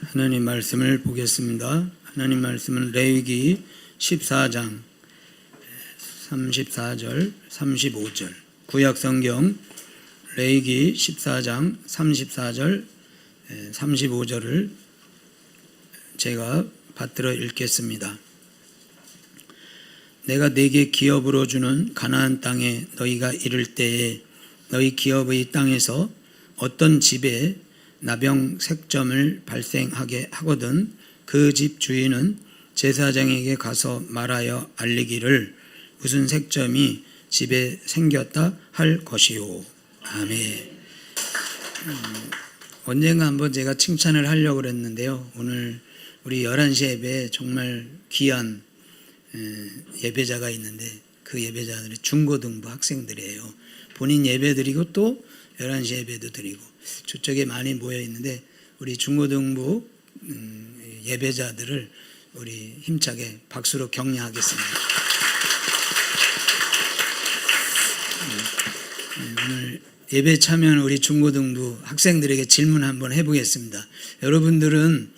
하나님 말씀을 보겠습니다. 하나님 말씀은 레위기 14장 34절 35절 구약성경 레위기 14장 34절 35절을 제가 받들어 읽겠습니다. 내가 네게 기업으로 주는 가나안 땅에 너희가 이를 때에 너희 기업의 땅에서 어떤 집에 나병 색점을 발생하게 하거든 그 집 주인은 제사장에게 가서 말하여 알리기를 무슨 색점이 집에 생겼다 할 것이요. 아멘. 언젠가 한번 제가 칭찬을 하려고 그랬는데요. 오늘 우리 11시 예배에 정말 귀한 예배자가 있는데 그 예배자들이 중고등부 학생들이에요. 본인 예배 드리고 또 11시 예배도 드리고 저쪽에 많이 모여 있는데 우리 중고등부 예배자들을 우리 힘차게 박수로 격려하겠습니다. 오늘 예배 참여한 우리 중고등부 학생들에게 질문 한번 해보겠습니다. 여러분들은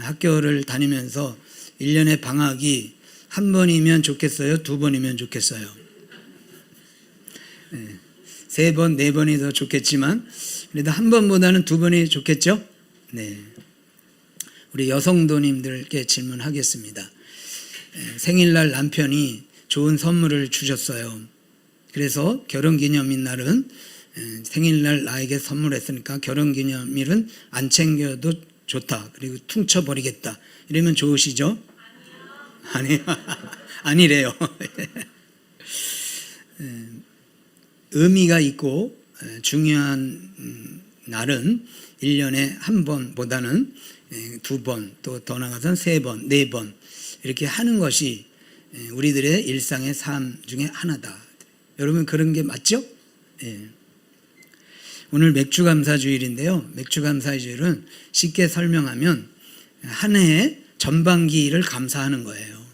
학교를 다니면서 1년의 방학이 한 번이면 좋겠어요? 두 번이면 좋겠어요? 3번, 4번이 더 좋겠지만 그래도 한 번보다는 2번이 좋겠죠? 네. 우리 여성도님들께 질문하겠습니다. 생일날 남편이 좋은 선물을 주셨어요. 그래서 결혼기념일 날은 생일날 나에게 선물했으니까 결혼기념일은 안 챙겨도 좋다. 그리고 퉁쳐버리겠다. 이러면 좋으시죠? 아니요. 아니래요. 의미가 있고 중요한 날은 1년에 한 번보다는 2번, 또 더 나아가서는 3번, 4번 이렇게 하는 것이 우리들의 일상의 삶 중에 하나다. 여러분 그런 게 맞죠? 오늘 맥주감사주일인데요. 맥주감사주일은 쉽게 설명하면 한 해의 전반기를 감사하는 거예요.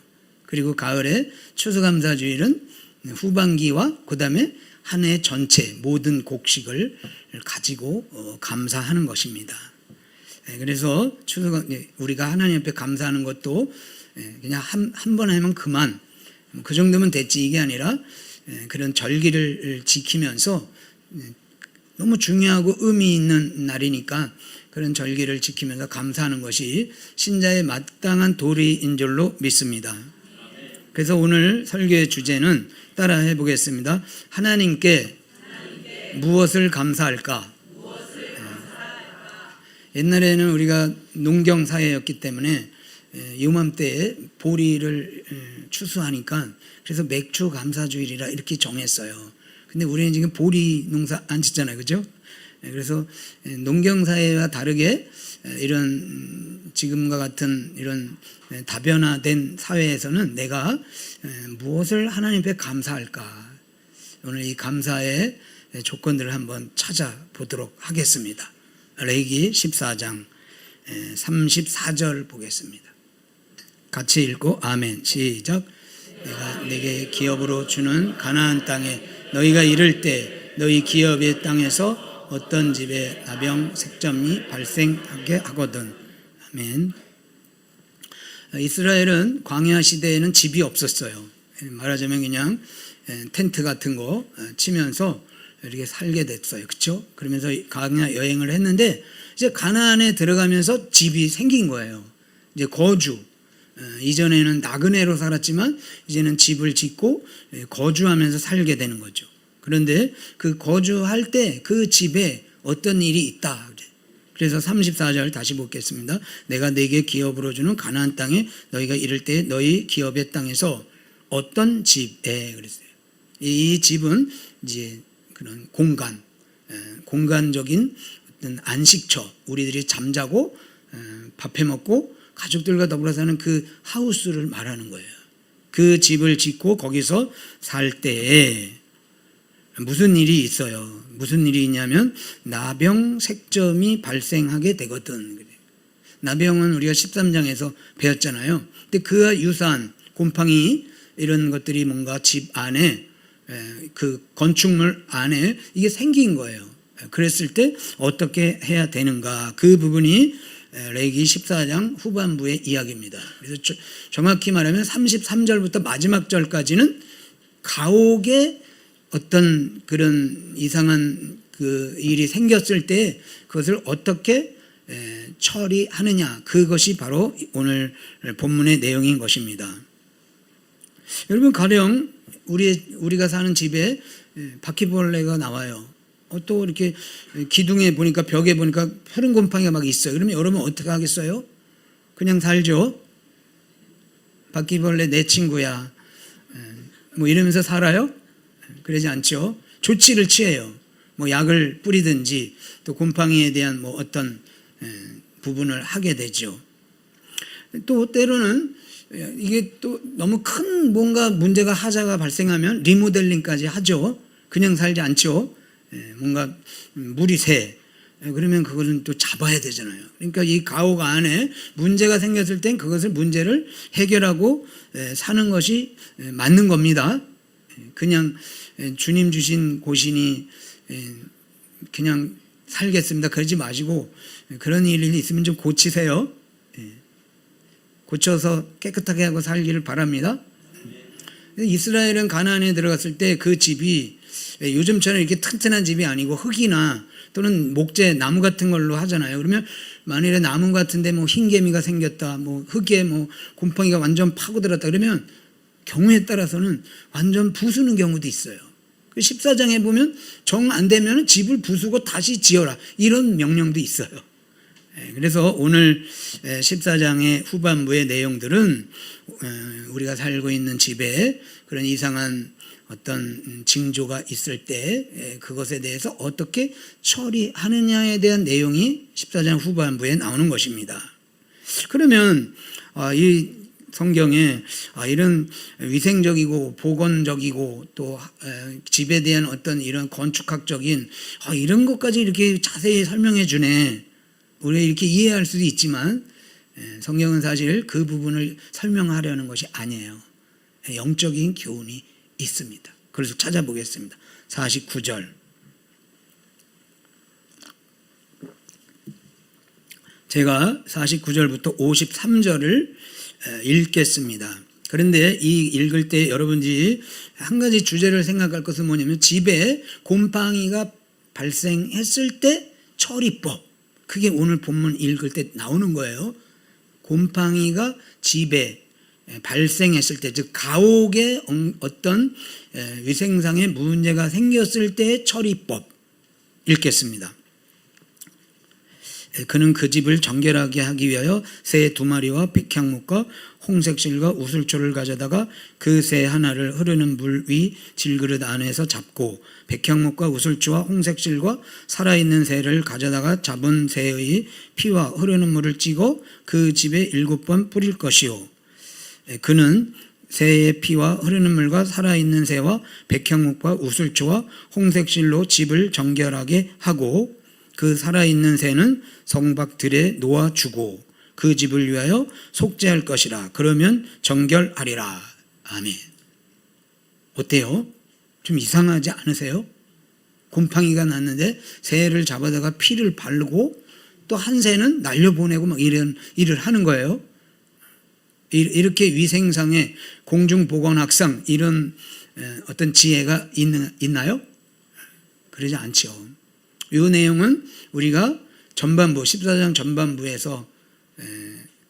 그리고 가을에 추수감사주일은 후반기와 그 다음에 한 해 전체 모든 곡식을 가지고 감사하는 것입니다. 그래서 우리가 하나님 앞에 감사하는 것도 그냥 한 번 하면 그만 그 정도면 됐지 이게 아니라 그런 절기를 지키면서 너무 중요하고 의미 있는 날이니까 그런 절기를 지키면서 감사하는 것이 신자의 마땅한 도리인 줄로 믿습니다. 그래서 오늘 설교의 주제는 따라 해보겠습니다. 하나님께 무엇을 감사할까? 옛날에는 우리가 농경사회였기 때문에 요맘때에 보리를 추수하니까 그래서 맥주 감사주일이라 이렇게 정했어요. 근데 우리는 지금 보리 농사 안 짓잖아요. 그죠? 그래서 농경사회와 다르게 이런 지금과 같은 이런 다변화된 사회에서는 내가 무엇을 하나님 앞에 감사할까? 오늘 이 감사의 조건들을 한번 찾아보도록 하겠습니다. 레위기 14장 34절 보겠습니다. 같이 읽고 아멘. 시작. 내가 네게 기업으로 주는 가나안 땅에 너희가 이를 때 너희 기업의 땅에서 어떤 집에 나병 색점이 발생하게 하거든. 아멘. 이스라엘은 광야 시대에는 집이 없었어요. 말하자면 그냥 텐트 같은 거 치면서 이렇게 살게 됐어요. 그렇죠? 그러면서 광야 여행을 했는데 이제 가나안에 들어가면서 집이 생긴 거예요. 이제 거주. 이전에는 나그네로 살았지만 이제는 집을 짓고 거주하면서 살게 되는 거죠. 그런데 그 거주할 때 그 집에 어떤 일이 있다. 그래서 34절 다시 보겠습니다. 내가 네게 기업으로 주는 가나안 땅에 너희가 이를 때 너희 기업의 땅에서 어떤 집에 그랬어요. 이 집은 이제 그런 공간적인 어떤 안식처, 우리들이 잠자고 밥해 먹고 가족들과 더불어 사는 그 하우스를 말하는 거예요. 그 집을 짓고 거기서 살 때에 무슨 일이 있어요? 무슨 일이 있냐면 나병 색점이 발생하게 되거든. 나병은 우리가 13장에서 배웠잖아요. 근데 그와 유사한 곰팡이 이런 것들이 뭔가 집 안에 그 건축물 안에 이게 생긴 거예요. 그랬을 때 어떻게 해야 되는가? 그 부분이 레위기 14장 후반부의 이야기입니다. 그래서 정확히 말하면 33절부터 마지막 절까지는 가옥에 어떤 그런 이상한 그 일이 생겼을 때 그것을 어떻게 처리하느냐, 그것이 바로 오늘 본문의 내용인 것입니다. 여러분, 가령 우리가 사는 집에 바퀴벌레가 나와요. 또 이렇게 기둥에 보니까, 벽에 보니까 푸른 곰팡이가 막 있어요. 그러면 여러분 어떻게 하겠어요? 그냥 살죠. 바퀴벌레 내 친구야, 뭐 이러면서 살아요? 그러지 않죠. 조치를 취해요. 뭐 약을 뿌리든지 또 곰팡이에 대한 뭐 어떤 부분을 하게 되죠. 또 때로는 이게 또 너무 큰 뭔가 문제가, 하자가 발생하면 리모델링까지 하죠. 그냥 살지 않죠. 뭔가 물이 새, 그러면 그거는 또 잡아야 되잖아요. 그러니까 이 가옥 안에 문제가 생겼을 땐 그것을 문제를 해결하고 사는 것이 맞는 겁니다. 그냥 주님 주신 곳이니 그냥 살겠습니다, 그러지 마시고 그런 일이 있으면 좀 고치세요. 고쳐서 깨끗하게 하고 살기를 바랍니다. 이스라엘은 가나안에 들어갔을 때 그 집이 요즘처럼 이렇게 튼튼한 집이 아니고 흙이나 또는 목재, 나무 같은 걸로 하잖아요. 그러면 만일에 나무 같은데 뭐 흰개미가 생겼다, 뭐 흙에 뭐 곰팡이가 완전 파고들었다 그러면 경우에 따라서는 완전 부수는 경우도 있어요. 14장에 보면 정 안 되면 집을 부수고 다시 지어라, 이런 명령도 있어요. 그래서 오늘 14장의 후반부의 내용들은 우리가 살고 있는 집에 그런 이상한 어떤 징조가 있을 때 그것에 대해서 어떻게 처리하느냐에 대한 내용이 14장 후반부에 나오는 것입니다. 그러면 이 성경에 이런 위생적이고 보건적이고 또 집에 대한 어떤 이런 건축학적인 이런 것까지 이렇게 자세히 설명해 주네, 우리가 이렇게 이해할 수도 있지만 성경은 사실 그 부분을 설명하려는 것이 아니에요. 영적인 교훈이 있습니다. 그래서 찾아보겠습니다. 49절. 제가 49절부터 53절을 읽겠습니다. 그런데 이 읽을 때 여러분들이 한 가지 주제를 생각할 것은 뭐냐면, 집에 곰팡이가 발생했을 때 처리법, 그게 오늘 본문 읽을 때 나오는 거예요. 곰팡이가 집에 발생했을 때, 즉 가옥에 어떤 위생상의 문제가 생겼을 때의 처리법 읽겠습니다. 그는 그 집을 정결하게 하기 위하여 새 2마리와 백향목과 홍색실과 우슬초를 가져다가 그 새 하나를 흐르는 물 위 질그릇 안에서 잡고, 백향목과 우슬초와 홍색실과 살아있는 새를 가져다가 잡은 새의 피와 흐르는 물을 찌고 그 집에 7번 뿌릴 것이요, 그는 새의 피와 흐르는 물과 살아있는 새와 백향목과 우슬초와 홍색실로 집을 정결하게 하고, 그 살아있는 새는 성박들에 놓아주고 그 집을 위하여 속죄할 것이라. 그러면 정결하리라. 아멘. 어때요? 좀 이상하지 않으세요? 곰팡이가 났는데 새를 잡아다가 피를 바르고 또 한 새는 날려보내고 막 이런 일을 하는 거예요. 이렇게 위생상의 공중보건학상 이런 어떤 지혜가 있나요? 그러지 않죠. 이 내용은 우리가 전반부 14장 전반부에서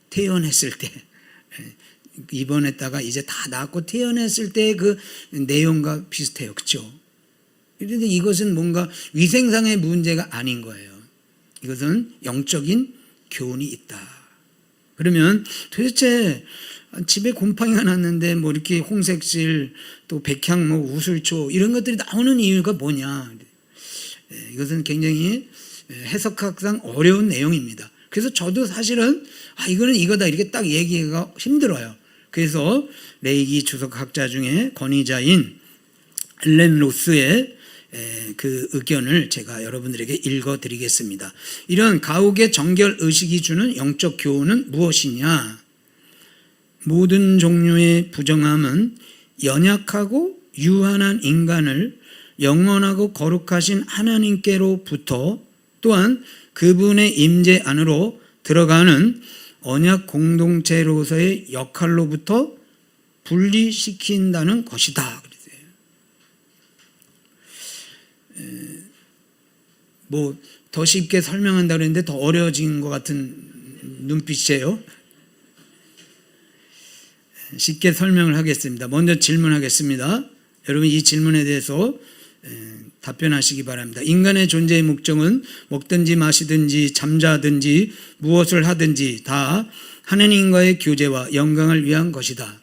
퇴원했을 때, 입원했다가 이제 다 낫고 퇴원했을 때 그 내용과 비슷해요. 그렇죠? 그런데 이것은 뭔가 위생상의 문제가 아닌 거예요. 이것은 영적인 교훈이 있다. 그러면 도대체 집에 곰팡이가 났는데 뭐 이렇게 홍색실 또 백향목 우슬초 이런 것들이 나오는 이유가 뭐냐, 이것은 굉장히 해석학상 어려운 내용입니다. 그래서 저도 사실은 이거는 이거다 이렇게 딱 얘기하기가 힘들어요. 그래서 레위기 주석학자 중에 권위자인 엘렌 로스의 그 의견을 제가 여러분들에게 읽어드리겠습니다. 이런 가옥의 정결 의식이 주는 영적 교훈은 무엇이냐? 모든 종류의 부정함은 연약하고 유한한 인간을 영원하고 거룩하신 하나님께로부터 또한 그분의 임재 안으로 들어가는 언약 공동체로서의 역할로부터 분리시킨다는 것이다. 뭐 더 쉽게 설명한다 그랬는데 더 어려워진 것 같은 눈빛이에요. 쉽게 설명을 하겠습니다. 먼저 질문하겠습니다. 여러분 이 질문에 대해서 답변하시기 바랍니다. 인간의 존재의 목적은 먹든지 마시든지 잠자든지 무엇을 하든지 다 하나님과의 교제와 영광을 위한 것이다.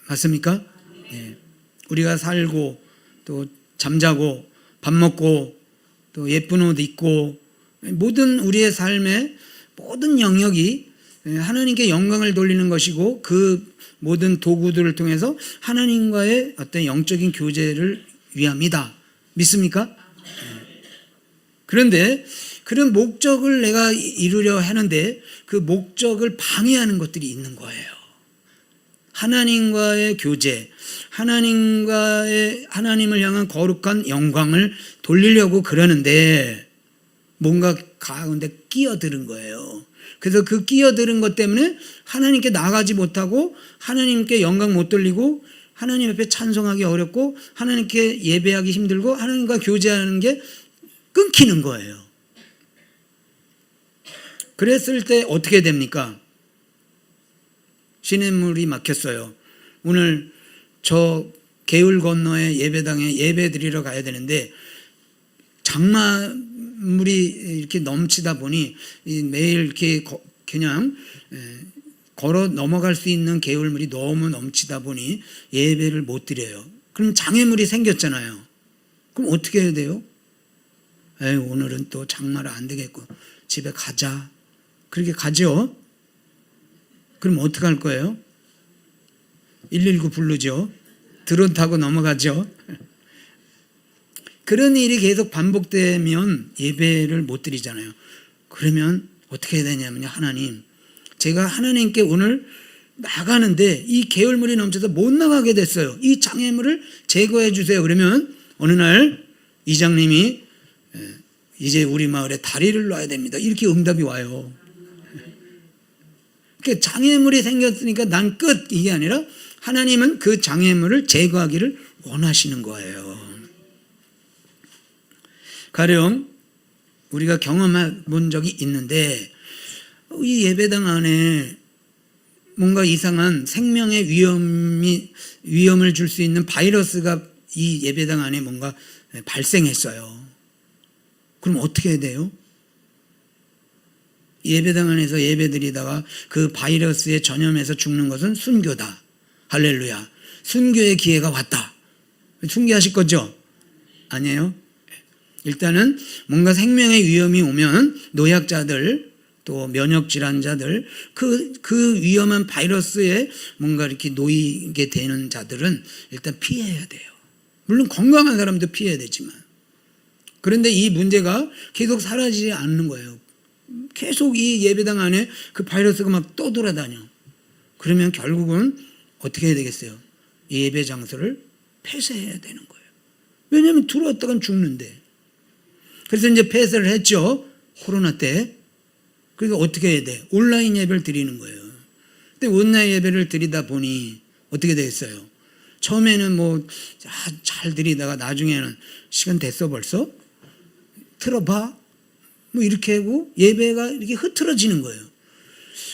맞습니까? 네. 우리가 살고 또 잠자고 밥 먹고 또 예쁜 옷 입고 모든 우리의 삶의 모든 영역이 하나님께 영광을 돌리는 것이고 그 모든 도구들을 통해서 하나님과의 어떤 영적인 교제를 위함이다. 믿습니까? 그런데 그런 목적을 내가 이루려 하는데 그 목적을 방해하는 것들이 있는 거예요. 하나님과의 교제, 하나님을 향한 거룩한 영광을 돌리려고 그러는데 뭔가 가운데 끼어드는 거예요. 그래서 그 끼어드는 것 때문에 하나님께 나가지 못하고 하나님께 영광 못 돌리고 하나님 앞에 찬송하기 어렵고 하나님께 예배하기 힘들고 하나님과 교제하는 게 끊기는 거예요. 그랬을 때 어떻게 됩니까? 시냇물이 막혔어요. 오늘 저 개울 건너에 예배당에 예배 드리러 가야 되는데 장마물이 이렇게 넘치다 보니 매일 이렇게 그냥 걸어 넘어갈 수 있는 개울물이 너무 넘치다 보니 예배를 못 드려요. 그럼 장애물이 생겼잖아요. 그럼 어떻게 해야 돼요? 오늘은 또 장마라 안 되겠고 집에 가자. 그렇게 가죠. 그럼 어떻게 할 거예요? 119 부르죠. 드론 타고 넘어가죠. 그런 일이 계속 반복되면 예배를 못 드리잖아요. 그러면 어떻게 해야 되냐면요. 하나님, 제가 하나님께 오늘 나가는데 이 개울물이 넘쳐서 못 나가게 됐어요. 이 장애물을 제거해 주세요. 그러면 어느 날 이장님이 이제 우리 마을에 다리를 놔야 됩니다. 이렇게 응답이 와요. 장애물이 생겼으니까 난 끝 이게 아니라 하나님은 그 장애물을 제거하기를 원하시는 거예요. 가령 우리가 경험해 본 적이 있는데 이 예배당 안에 뭔가 이상한 생명의 위험을 줄 수 있는 바이러스가 이 예배당 안에 뭔가 발생했어요. 그럼 어떻게 해야 돼요? 예배당 안에서 예배드리다가 그 바이러스에 전염해서 죽는 것은 순교다. 할렐루야. 순교의 기회가 왔다. 순교하실 거죠? 아니에요? 일단은 뭔가 생명의 위험이 오면 노약자들 또 면역질환자들 그 위험한 바이러스에 뭔가 이렇게 놓이게 되는 자들은 일단 피해야 돼요. 물론 건강한 사람도 피해야 되지만 그런데 이 문제가 계속 사라지지 않는 거예요. 계속 이 예배당 안에 그 바이러스가 막 떠돌아다녀. 그러면 결국은 어떻게 해야 되겠어요? 이 예배 장소를 폐쇄해야 되는 거예요. 왜냐하면 들어왔다간 죽는데. 그래서 이제 폐쇄를 했죠. 코로나 때. 그러니까 어떻게 해야 돼? 온라인 예배를 드리는 거예요. 근데 온라인 예배를 드리다 보니 어떻게 되겠어요? 처음에는 뭐 잘 드리다가 나중에는 시간 됐어 벌써? 틀어봐? 뭐 이렇게 하고 예배가 이렇게 흐트러지는 거예요.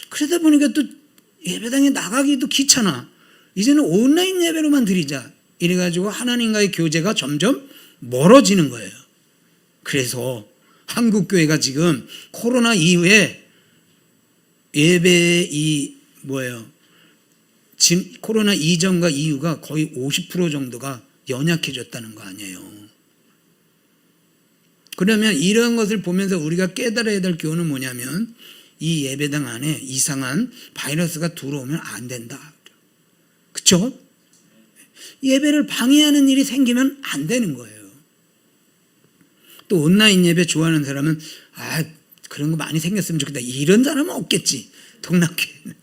그러다 보니까 또 예배당에 나가기도 귀찮아. 이제는 온라인 예배로만 드리자. 이래가지고 하나님과의 교제가 점점 멀어지는 거예요. 그래서 한국교회가 지금 코로나 이후에 예배의 지금 코로나 이전과 이후가 거의 50% 정도가 연약해졌다는 거 아니에요. 그러면 이런 것을 보면서 우리가 깨달아야 될 교훈은 뭐냐면 이 예배당 안에 이상한 바이러스가 들어오면 안 된다. 그렇죠? 예배를 방해하는 일이 생기면 안 되는 거예요. 또 온라인 예배 좋아하는 사람은 그런 거 많이 생겼으면 좋겠다. 이런 사람은 없겠지. 동남교회는.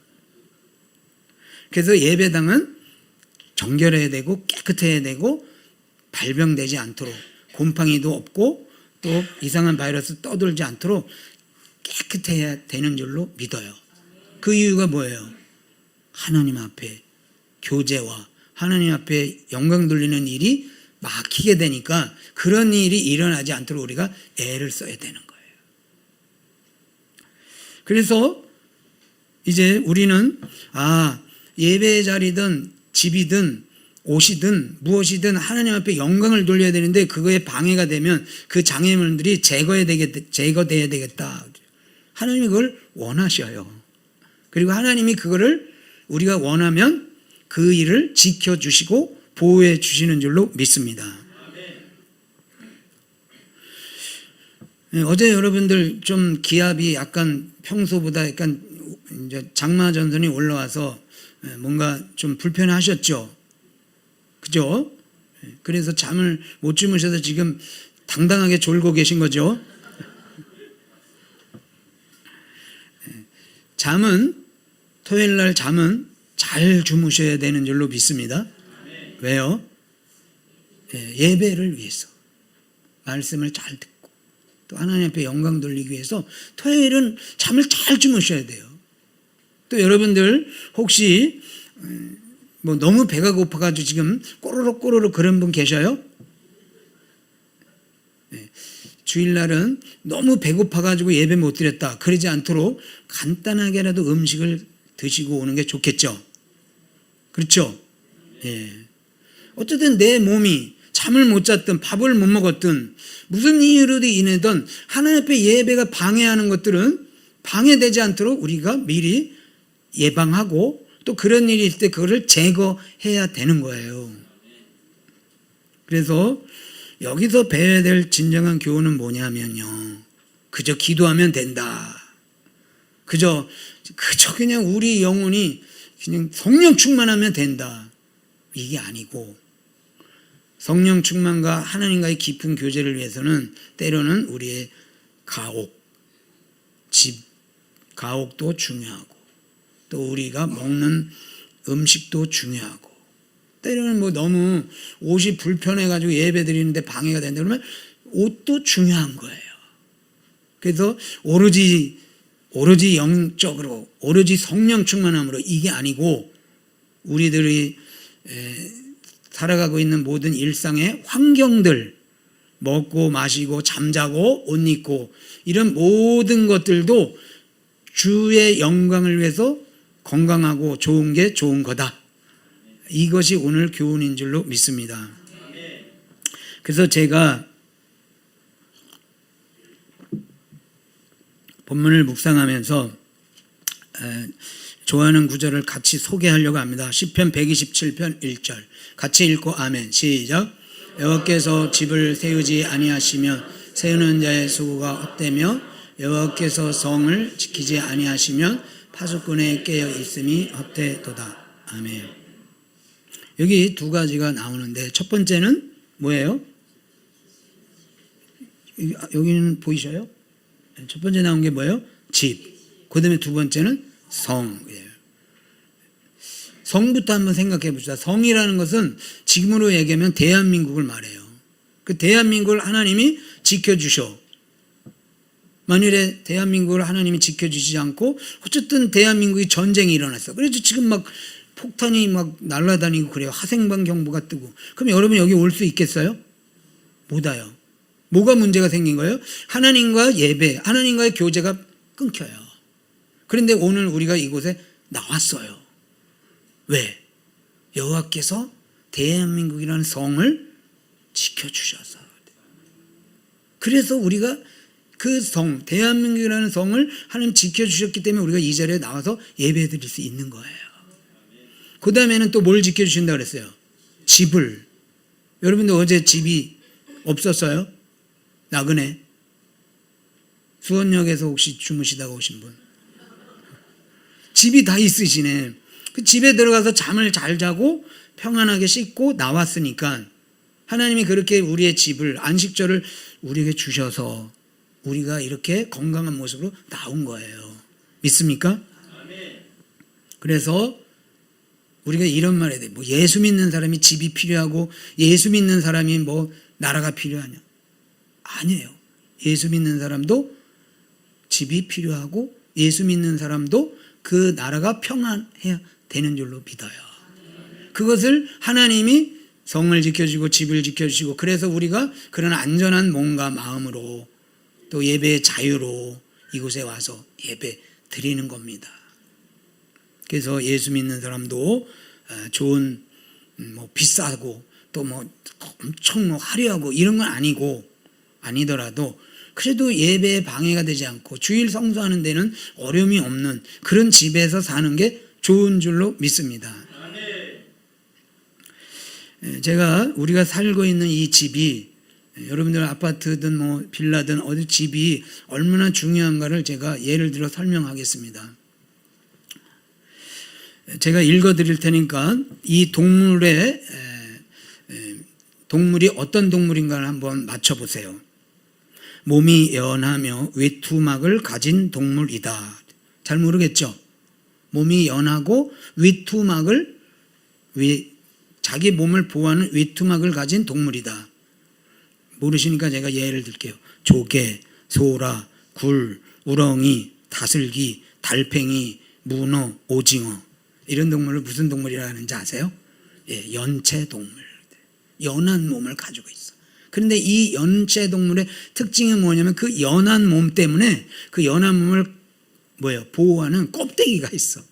그래서 예배당은 정결해야 되고 깨끗해야 되고 발병되지 않도록 곰팡이도 없고 또 이상한 바이러스 떠돌지 않도록 깨끗해야 되는 줄로 믿어요. 그 이유가 뭐예요? 하나님 앞에 교제와 하나님 앞에 영광 돌리는 일이 막히게 되니까 그런 일이 일어나지 않도록 우리가 애를 써야 되는 거예요. 그래서 이제 우리는 예배 자리든 집이든 옷이든 무엇이든 하나님 앞에 영광을 돌려야 되는데 그거에 방해가 되면 그 장애물들이 제거돼야 되겠다. 하나님이 그걸 원하셔요. 그리고 하나님이 그거를 우리가 원하면 그 일을 지켜주시고 보호해 주시는 줄로 믿습니다. 어제 여러분들 좀 기압이 약간 평소보다 약간 이제 장마 전선이 올라와서 뭔가 좀 불편하셨죠? 그죠? 그래서 잠을 못 주무셔서 지금 당당하게 졸고 계신 거죠? 토요일 날 잠은 잘 주무셔야 되는 줄로 믿습니다. 왜요? 예배를 위해서 말씀을 잘 듣고 또 하나님 앞에 영광 돌리기 위해서 토요일은 잠을 잘 주무셔야 돼요. 또 여러분들 혹시 뭐 너무 배가 고파가지고 지금 꼬르륵 그런 분 계셔요? 주일날은 너무 배고파가지고 예배 못 드렸다 그러지 않도록 간단하게라도 음식을 드시고 오는 게 좋겠죠. 그렇죠? 어쨌든 내 몸이 잠을 못 잤든 밥을 못 먹었든 무슨 이유로 인해든 하나님 앞에 예배가 방해하는 것들은 방해되지 않도록 우리가 미리 예방하고 또 그런 일이 있을 때 그거를 제거해야 되는 거예요. 그래서 여기서 배워야 될 진정한 교훈은 뭐냐면요. 그저 기도하면 된다. 그저 그냥 우리 영혼이 그냥 성령 충만하면 된다. 이게 아니고 성령 충만과 하나님과의 깊은 교제를 위해서는 때로는 우리의 가옥도 중요하고 또 우리가 먹는 음식도 중요하고 때로는 뭐 너무 옷이 불편해가지고 예배 드리는데 방해가 된다 그러면 옷도 중요한 거예요. 그래서 오로지 영적으로 오로지 성령 충만함으로 이게 아니고 우리들이 살아가고 있는 모든 일상의 환경들 먹고 마시고 잠자고 옷 입고 이런 모든 것들도 주의 영광을 위해서 건강하고 좋은 게 좋은 거다. 이것이 오늘 교훈인 줄로 믿습니다. 그래서 제가 본문을 묵상하면서 좋아하는 구절을 같이 소개하려고 합니다. 시편 127편 1절 같이 읽고 아멘. 시작. 여호와께서 집을 세우지 아니하시면 세우는 자의 수고가 헛되며 여호와께서 성을 지키지 아니하시면 파수꾼에 깨어 있음이 헛되도다. 아멘. 여기 두 가지가 나오는데 첫 번째는 뭐예요? 여기는 보이셔요? 첫 번째 나온 게 뭐예요? 집. 그 다음에 두 번째는 성이에요. 성부터 한번 생각해 봅시다. 성이라는 것은 지금으로 얘기하면 대한민국을 말해요. 그 대한민국을 하나님이 지켜주셔. 만일에 대한민국을 하나님이 지켜주시지 않고 어쨌든 대한민국이 전쟁이 일어났어. 그래서 지금 막 폭탄이 막 날아다니고 그래요. 화생방 경보가 뜨고. 그럼 여러분 여기 올 수 있겠어요? 못 와요. 뭐가 문제가 생긴 거예요? 하나님과 예배, 하나님과의 교제가 끊겨요. 그런데 오늘 우리가 이곳에 나왔어요. 왜? 여호와께서 대한민국이라는 성을 지켜주셔서. 그래서 우리가 그 성, 대한민국이라는 성을 하나님 지켜주셨기 때문에 우리가 이 자리에 나와서 예배 드릴 수 있는 거예요. 그 다음에는 또 뭘 지켜주신다고 그랬어요? 집을. 여러분들 어제 집이 없었어요? 나그네. 수원역에서 혹시 주무시다가 오신 분? 집이 다 있으시네. 그 집에 들어가서 잠을 잘 자고 평안하게 씻고 나왔으니까 하나님이 그렇게 우리의 집을, 안식처를 우리에게 주셔서 우리가 이렇게 건강한 모습으로 나온 거예요. 믿습니까? 그래서 우리가 이런 말 해야 돼. 뭐 예수 믿는 사람이 집이 필요하고 예수 믿는 사람이 뭐 나라가 필요하냐. 아니에요. 예수 믿는 사람도 집이 필요하고 예수 믿는 사람도 그 나라가 평안해야 되는 줄로 믿어요. 그것을 하나님이 성을 지켜주고 집을 지켜주시고 그래서 우리가 그런 안전한 몸과 마음으로 또 예배의 자유로 이곳에 와서 예배 드리는 겁니다. 그래서 예수 믿는 사람도 좋은 뭐 비싸고 또 뭐 엄청 뭐 화려하고 이런 건 아니더라도 그래도 예배에 방해가 되지 않고 주일 성수하는 데는 어려움이 없는 그런 집에서 사는 게 좋은 줄로 믿습니다. 제가 우리가 살고 있는 이 집이 여러분들 아파트든 뭐 빌라든 어디 집이 얼마나 중요한가를 제가 예를 들어 설명하겠습니다. 제가 읽어드릴 테니까 이 동물이 어떤 동물인가를 한번 맞춰보세요. 몸이 연하며 외투막을 가진 동물이다. 잘 모르겠죠? 몸이 연하고 외투막을 자기 몸을 보호하는 외투막을 가진 동물이다. 모르시니까 제가 예를 들게요. 조개, 소라, 굴, 우렁이, 다슬기, 달팽이, 문어, 오징어 이런 동물을 무슨 동물이라 하는지 아세요? 예, 연체동물. 연한 몸을 가지고 있어. 그런데 이 연체동물의 특징이 뭐냐면 그 연한 몸 때문에 그 연한 몸을 보호하는 껍데기가 있어.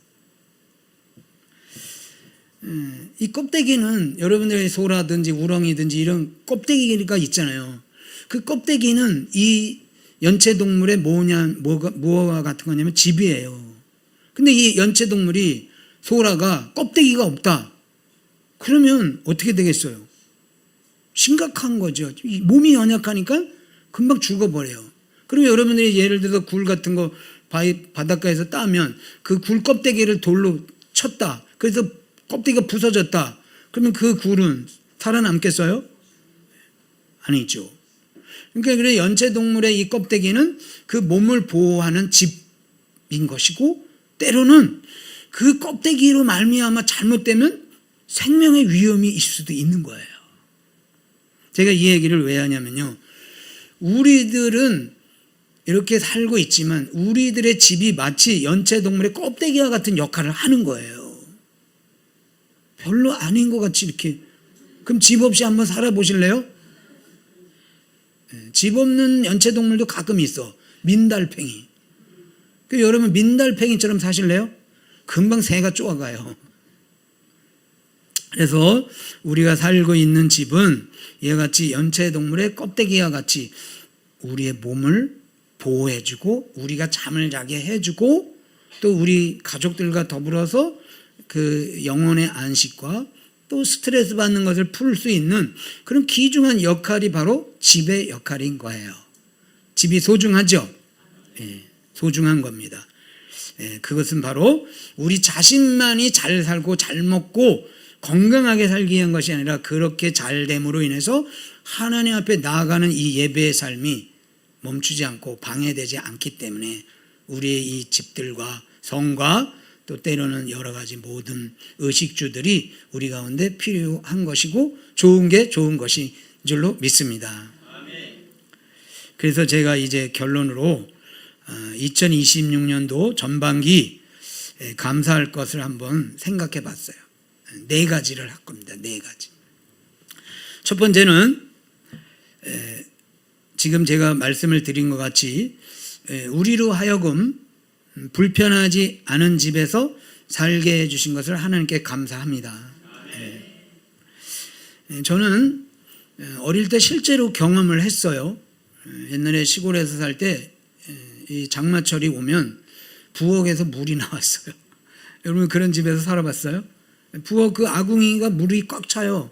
이 껍데기는 여러분들의 소라든지 우렁이든지 이런 껍데기가 있잖아요. 그 껍데기는 이 연체동물의 뭐와 같은 거냐면 집이에요. 근데 이 연체동물이 소라가 껍데기가 없다. 그러면 어떻게 되겠어요? 심각한 거죠. 몸이 연약하니까 금방 죽어버려요. 그리고 여러분들이 예를 들어서 굴 같은 거 바닷가에서 따면 그 굴 껍데기를 돌로 쳤다. 그래서 껍데기가 부서졌다. 그러면 그 굴은 살아남겠어요? 아니죠. 그러니까 그래 연체동물의 이 껍데기는 그 몸을 보호하는 집인 것이고 때로는 그 껍데기로 말미암아 잘못되면 생명의 위험이 있을 수도 있는 거예요. 제가 이 얘기를 왜 하냐면요. 우리들은 이렇게 살고 있지만 우리들의 집이 마치 연체동물의 껍데기와 같은 역할을 하는 거예요. 별로 아닌 것 같이 이렇게. 그럼 집 없이 한번 살아보실래요? 집 없는 연체동물도 가끔 있어. 민달팽이. 여러분 민달팽이처럼 사실래요? 금방 새가 쪼아가요. 그래서 우리가 살고 있는 집은 이와 같이 연체동물의 껍데기와 같이 우리의 몸을 보호해주고 우리가 잠을 자게 해주고 또 우리 가족들과 더불어서 그 영혼의 안식과 또 스트레스 받는 것을 풀 수 있는 그런 귀중한 역할이 바로 집의 역할인 거예요. 집이 소중하죠? 예, 소중한 겁니다. 예, 그것은 바로 우리 자신만이 잘 살고 잘 먹고 건강하게 살기 위한 것이 아니라 그렇게 잘 됨으로 인해서 하나님 앞에 나아가는 이 예배의 삶이 멈추지 않고 방해되지 않기 때문에 우리의 이 집들과 성과 또 때로는 여러 가지 모든 의식주들이 우리 가운데 필요한 것이고 좋은 게 좋은 것인 줄로 믿습니다. 그래서 제가 이제 결론으로 2026년도 전반기 감사할 것을 한번 생각해 봤어요. 4가지를 할 겁니다. 4가지. 첫 번째는 지금 제가 말씀을 드린 것 같이 우리로 하여금 불편하지 않은 집에서 살게 해주신 것을 하나님께 감사합니다. 저는 어릴 때 실제로 경험을 했어요. 옛날에 시골에서 살 때 이 장마철이 오면 부엌에서 물이 나왔어요. 여러분 그런 집에서 살아봤어요? 부엌 그 아궁이가 물이 꽉 차요.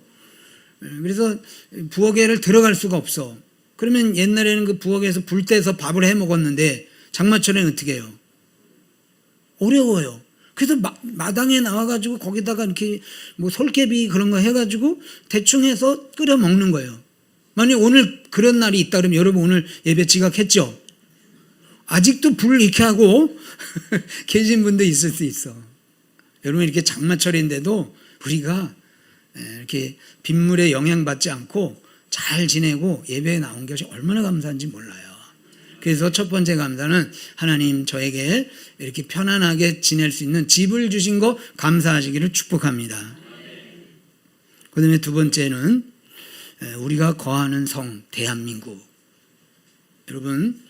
그래서 부엌에를 들어갈 수가 없어. 그러면 옛날에는 그 부엌에서 불 떼서 밥을 해 먹었는데 장마철에는 어떻게 해요? 어려워요. 그래서 마당에 나와가지고 거기다가 이렇게 뭐 솔개비 그런 거 해가지고 대충 해서 끓여 먹는 거예요. 만약 오늘 그런 날이 있다 그러면 여러분 오늘 예배 지각했죠? 아직도 불 이렇게 하고 계신 분도 있을 수 있어. 여러분 이렇게 장마철인데도 우리가 이렇게 빗물에 영향받지 않고 잘 지내고 예배에 나온 것이 얼마나 감사한지 몰라요. 그래서 첫 번째 감사는 하나님 저에게 이렇게 편안하게 지낼 수 있는 집을 주신 거 감사하시기를 축복합니다. 그 다음에 두 번째는 우리가 거하는 성 대한민국. 여러분,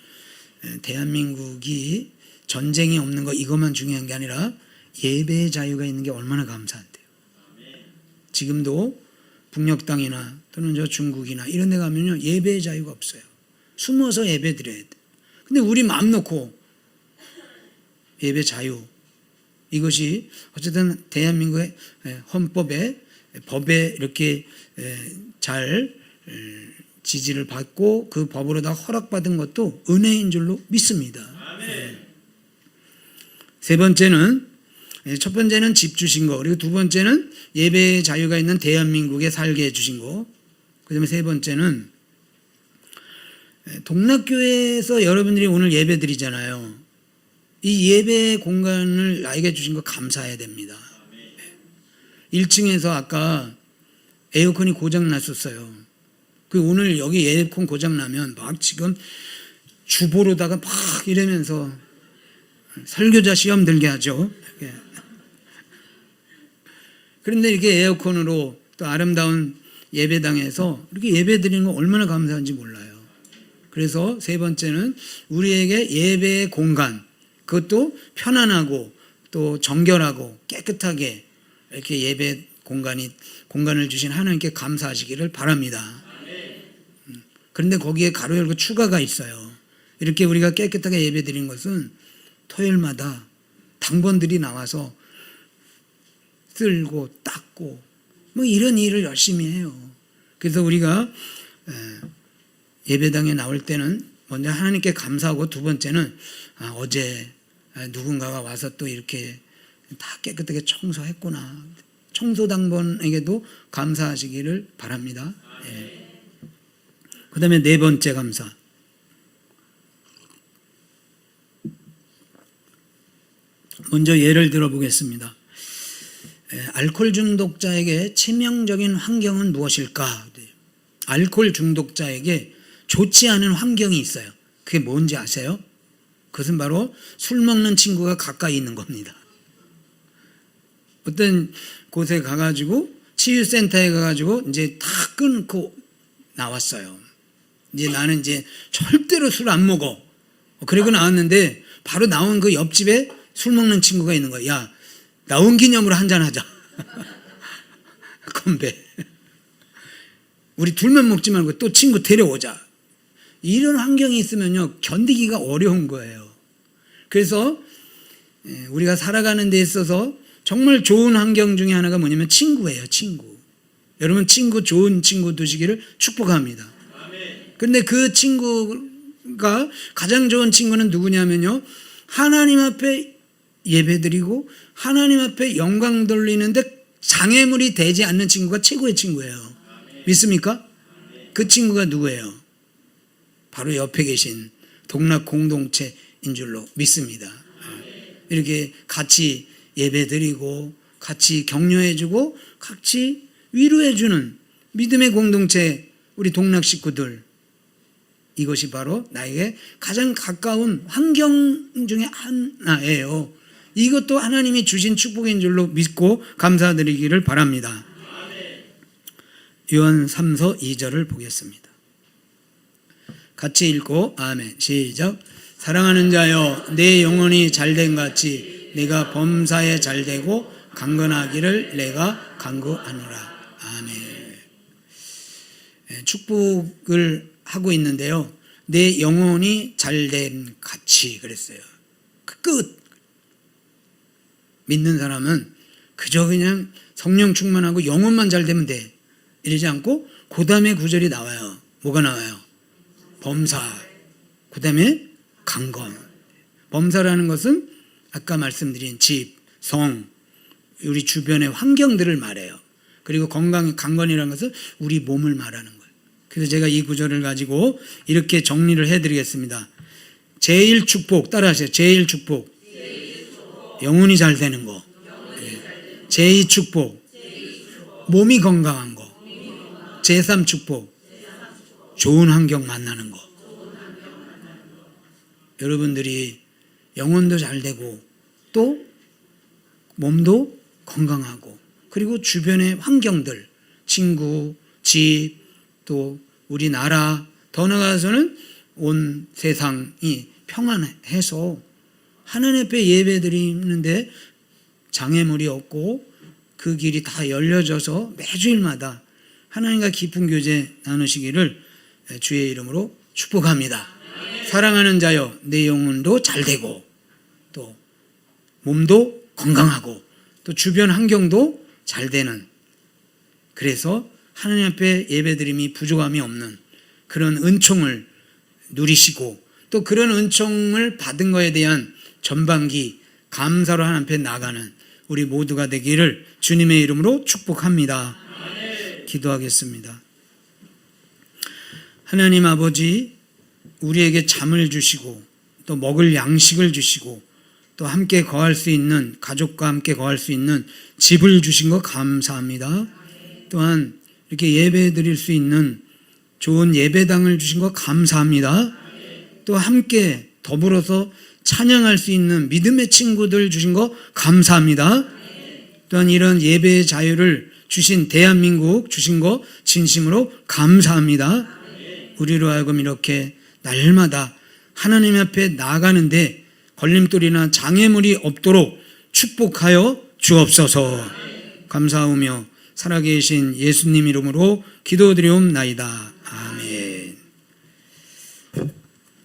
대한민국이 전쟁이 없는 거 이것만 중요한 게 아니라 예배의 자유가 있는 게 얼마나 감사한데요. 지금도 북녘 땅이나 또는 저 중국이나 이런 데 가면요 예배의 자유가 없어요. 숨어서 예배 드려야 돼. 근데 우리 마음 놓고 예배 자유, 이것이 어쨌든 대한민국의 헌법에 법에 이렇게 잘 지지를 받고 그 법으로 다 허락받은 것도 은혜인 줄로 믿습니다. 세 번째는, 첫 번째는 집 주신 거, 그리고 두 번째는 예배의 자유가 있는 대한민국에 살게 해주신 거, 그 다음에 세 번째는 동락교회에서 여러분들이 오늘 예배 드리잖아요. 이 예배 공간을 나에게 주신 거 감사해야 됩니다. 1층에서 아까 에어컨이 고장 났었어요. 그 오늘 여기 에어컨 고장 나면 막 지금 주보로다가 막 이러면서 설교자 시험 들게 하죠. 그런데 이렇게 에어컨으로 또 아름다운 예배당에서 이렇게 예배 드리는 거 얼마나 감사한지 몰라요. 그래서 세 번째는 우리에게 예배의 공간, 그것도 편안하고 또 정결하고 깨끗하게 이렇게 예배 공간을 주신 하나님께 감사하시기를 바랍니다. 그런데 거기에 가로 열고 추가가 있어요. 이렇게 우리가 깨끗하게 예배 드린 것은 토요일마다 당번들이 나와서 쓸고 닦고 뭐 이런 일을 열심히 해요. 그래서 우리가 예배당에 나올 때는 먼저 하나님께 감사하고, 두 번째는 어제 누군가가 와서 또 이렇게 다 깨끗하게 청소했구나, 청소당번에게도 감사하시기를 바랍니다. 그 다음에 네 번째 감사, 먼저 예를 들어보겠습니다. 알코올 중독자에게 치명적인 환경은 무엇일까? 알코올 중독자에게 좋지 않은 환경이 있어요. 그게 뭔지 아세요? 그것은 바로 술 먹는 친구가 가까이 있는 겁니다. 어떤 곳에 가가지고 치유센터에 가가지고 이제 다 끊고 나왔어요. 이제 나는 이제 절대로 술 안 먹어. 그리고 나왔는데 바로 나온 그 옆집에 술 먹는 친구가 있는 거야. 야, 나온 기념으로 한잔 하자. 건배. 우리 둘만 먹지 말고 또 친구 데려오자. 이런 환경이 있으면요 견디기가 어려운 거예요. 그래서 우리가 살아가는 데 있어서 정말 좋은 환경 중에 하나가 뭐냐면 친구예요. 친구. 여러분 친구, 좋은 친구 두시기를 축복합니다. 그런데 그 친구가 가장 좋은 친구는 누구냐면요, 하나님 앞에 예배드리고 하나님 앞에 영광 돌리는데 장애물이 되지 않는 친구가 최고의 친구예요. 믿습니까? 그 친구가 누구예요? 바로 옆에 계신 동락 공동체인 줄로 믿습니다. 이렇게 같이 예배드리고 같이 격려해주고 같이 위로해주는 믿음의 공동체, 우리 동락 식구들, 이것이 바로 나에게 가장 가까운 환경 중에 하나예요. 이것도 하나님이 주신 축복인 줄로 믿고 감사드리기를 바랍니다. 요한 3서 2절을 보겠습니다. 같이 읽고 아멘. 시작. 사랑하는 자여, 내 영혼이 잘된 같이 내가 범사에 잘되고 강건하기를 내가 간구하노라. 아멘. 축복을 하고 있는데요, 내 영혼이 잘된 같이 그랬어요. 그 끝. 믿는 사람은 그저 그냥 성령 충만하고 영혼만 잘 되면 돼, 이러지 않고 그 다음에 구절이 나와요. 뭐가 나와요? 범사, 그 다음에 강건. 범사라는 것은 아까 말씀드린 집, 성, 우리 주변의 환경들을 말해요. 그리고 강건이라는 것은 우리 몸을 말하는 거예요. 그래서 제가 이 구절을 가지고 이렇게 정리를 해드리겠습니다. 제일 축복, 따라하세요. 제일 축복, 영혼이 잘 되는 거. 제2 축복, 몸이 건강한 거. 제3 축복, 좋은 환경 만나는 거. 여러분들이 영혼도 잘 되고 또 몸도 건강하고 그리고 주변의 환경들, 친구, 집, 또 우리나라, 더 나아가서는 온 세상이 평안해서 하나님 앞에 예배드리는데 장애물이 없고 그 길이 다 열려져서 매주일마다 하나님과 깊은 교제 나누시기를 주의 이름으로 축복합니다. 사랑하는 자여, 내 영혼도 잘 되고 또 몸도 건강하고 또 주변 환경도 잘 되는, 그래서 하나님 앞에 예배드림이 부족함이 없는 그런 은총을 누리시고 또 그런 은총을 받은 것에 대한 전반기 감사로 하나님 앞에 나가는 우리 모두가 되기를 주님의 이름으로 축복합니다. 기도하겠습니다. 하나님 아버지, 우리에게 잠을 주시고 또 먹을 양식을 주시고 또 함께 거할 수 있는, 가족과 함께 거할 수 있는 집을 주신 것 감사합니다. 또한 이렇게 예배 드릴 수 있는 좋은 예배당을 주신 것 감사합니다. 또 함께 더불어서 찬양할 수 있는 믿음의 친구들 주신 거 감사합니다. 또한 이런 예배의 자유를 주신 대한민국 주신 거 진심으로 감사합니다. 우리로 하여금 이렇게 날마다 하나님 앞에 나아가는데 걸림돌이나 장애물이 없도록 축복하여 주옵소서. 감사하며 살아계신 예수님 이름으로 기도드리옵나이다. 아멘.